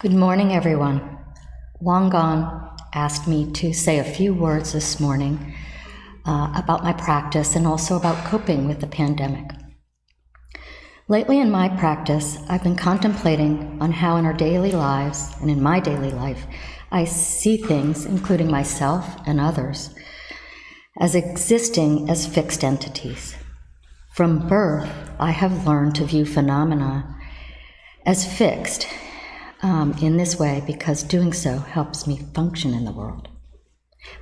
Good morning, everyone. Wangan asked me to say a few words this morning about my practice and also about coping with the pandemic. Lately in my practice, I've been contemplating on how in our daily lives and in my daily life, I see things, including myself and others, as existing as fixed entities. From birth, I have learned to view phenomena as fixed in this way because doing so helps me function in the world.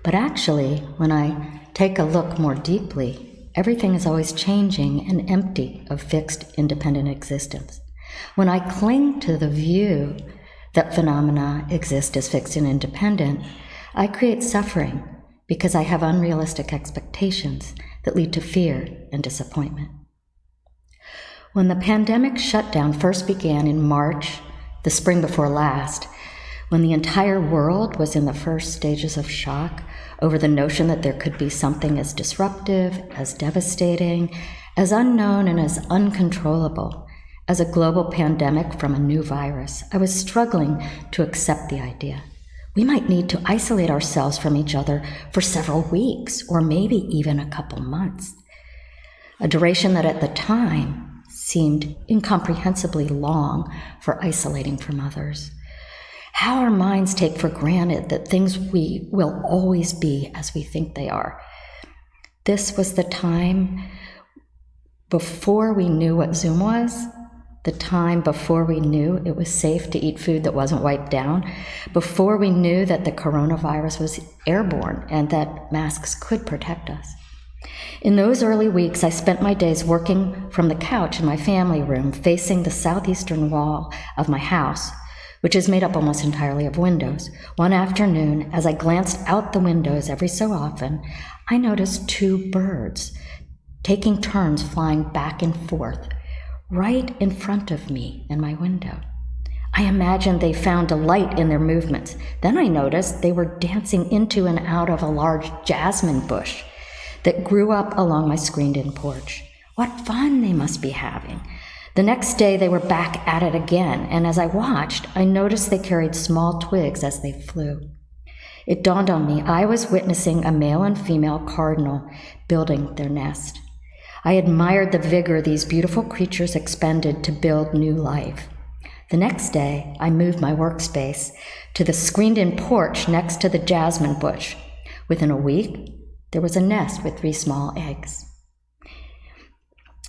But actually, when I take a look more deeply, everything is always changing and empty of fixed, independent existence. When I cling to the view that phenomena exist as fixed and independent, I create suffering because I have unrealistic expectations that lead to fear and disappointment. When the pandemic shutdown first began in March, the spring before last, when the entire world was in the first stages of shock over the notion that there could be something as disruptive, as devastating, as unknown, and as uncontrollable as a global pandemic from a new virus, I was struggling to accept the idea. We might need to isolate ourselves from each other for several weeks, or maybe even a couple months, a duration that at the time seemed incomprehensibly long for isolating from others. How our minds take for granted that things will always be as we think they are. This was the time before we knew what Zoom was, the time before we knew it was safe to eat food that wasn't wiped down, before we knew that the coronavirus was airborne and that masks could protect us. In those early weeks, I spent my days working from the couch in my family room facing the southeastern wall of my house, which is made up almost entirely of windows. One afternoon, as I glanced out the windows every so often, I noticed two birds taking turns flying back and forth right in front of me in my window. I imagined they found delight in their movements. Then I noticed they were dancing into and out of a large jasmine bush that grew up along my screened-in porch. What fun they must be having. The next day, they were back at it again, and as I watched, I noticed they carried small twigs as they flew. It dawned on me I was witnessing a male and female cardinal building their nest. I admired the vigor these beautiful creatures expended to build new life. The next day, I moved my workspace to the screened-in porch next to the jasmine bush. Within a week, there was a nest with 3 small eggs.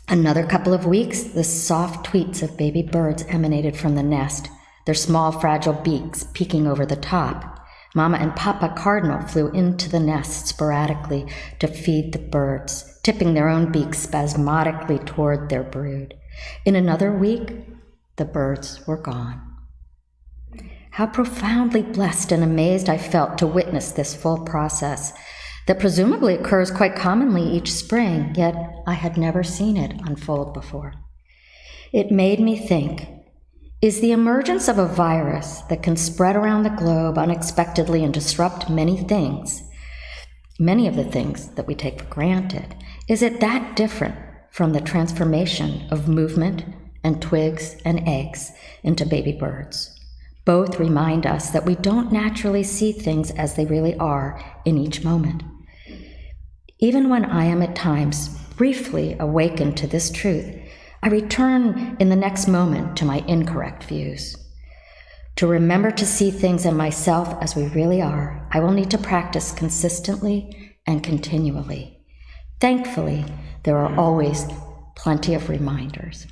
Another couple of weeks, the soft tweets of baby birds emanated from the nest, their small, fragile beaks peeking over the top. Mama and Papa Cardinal flew into the nest sporadically to feed the birds, tipping their own beaks spasmodically toward their brood. In another week, the birds were gone. How profoundly blessed and amazed I felt to witness this full process that presumably occurs quite commonly each spring, yet I had never seen it unfold before. It made me think, is the emergence of a virus that can spread around the globe unexpectedly and disrupt many of the things that we take for granted, is it that different from the transformation of movement and twigs and eggs into baby birds? Both remind us that we don't naturally see things as they really are in each moment. Even when I am at times briefly awakened to this truth, I return in the next moment to my incorrect views. To remember to see things in myself as we really are, I will need to practice consistently and continually. Thankfully, there are always plenty of reminders.